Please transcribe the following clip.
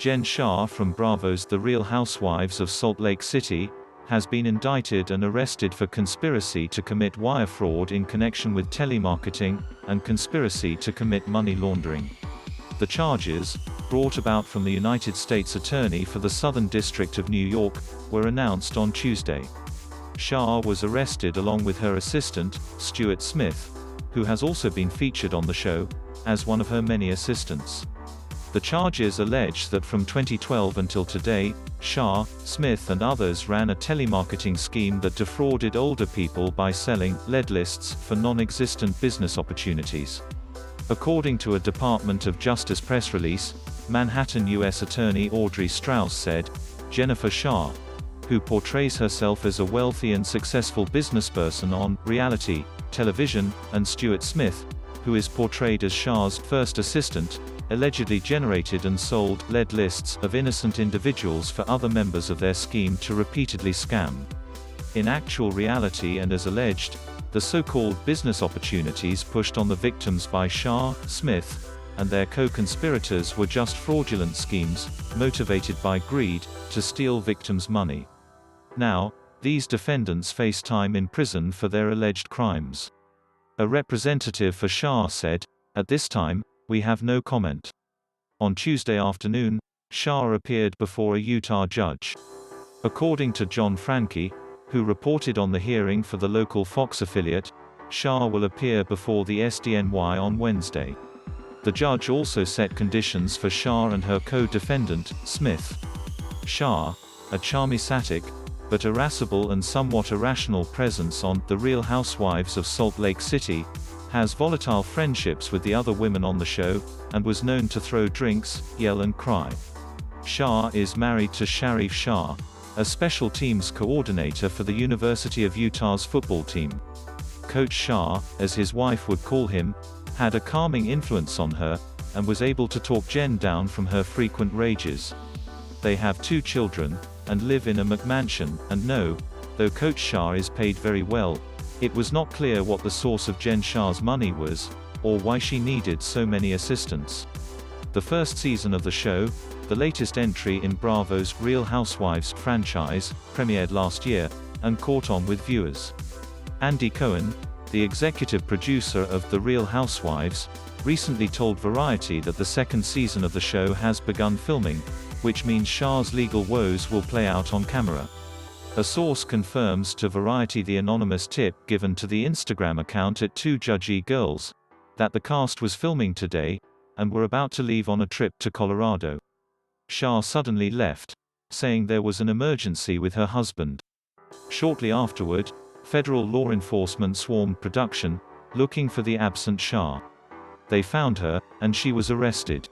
Jen Shah from Bravo's The Real Housewives of Salt Lake City has been indicted and arrested for conspiracy to commit wire fraud in connection with telemarketing, and conspiracy to commit money laundering. The charges, brought about from the United States Attorney for the Southern District of New York, were announced on Tuesday. Shah was arrested along with her assistant, Stuart Smith, who has also been featured on the show, as one of her many assistants. The charges allege that from 2012 until today, Shah, Smith and others ran a telemarketing scheme that defrauded older people by selling lead lists for non-existent business opportunities. According to a Department of Justice press release, Manhattan U.S. Attorney Audrey Strauss said, Jennifer Shah, who portrays herself as a wealthy and successful businessperson on reality television, and Stuart Smith, who is portrayed as Shah's first assistant, allegedly generated and sold lead lists of innocent individuals for other members of their scheme to repeatedly scam. In actual reality and as alleged, the so-called business opportunities pushed on the victims by Shah, Smith, and their co-conspirators were just fraudulent schemes, motivated by greed, to steal victims' money. Now, these defendants face time in prison for their alleged crimes. A representative for Shah said, "At this time, we have no comment." On Tuesday afternoon, Shah appeared before a Utah judge. According to John Franke, who reported on the hearing for the local Fox affiliate, Shah will appear before the SDNY on Wednesday. The judge also set conditions for Shah and her co-defendant, Smith. Shah, a charmisatic, but irascible and somewhat irrational presence on The Real Housewives of Salt Lake City, has volatile friendships with the other women on the show, and was known to throw drinks, yell and cry. Shah is married to Sharif Shah, a special teams coordinator for the University of Utah's football team. Coach Shah, as his wife would call him, had a calming influence on her, and was able to talk Jen down from her frequent rages. They have 2 children, and live in a McMansion, and no, though Coach Shah is paid very well, it was not clear what the source of Jen Shah's money was, or why she needed so many assistants. The first season of the show, the latest entry in Bravo's Real Housewives franchise, premiered last year, and caught on with viewers. Andy Cohen, the executive producer of The Real Housewives, recently told Variety that the second season of the show has begun filming, which means Shah's legal woes will play out on camera. A source confirms to Variety the anonymous tip given to the Instagram account at 2 Judgy Girls, that the cast was filming today, and were about to leave on a trip to Colorado. Shah suddenly left, saying there was an emergency with her husband. Shortly afterward, federal law enforcement swarmed production, looking for the absent Shah. They found her, and she was arrested.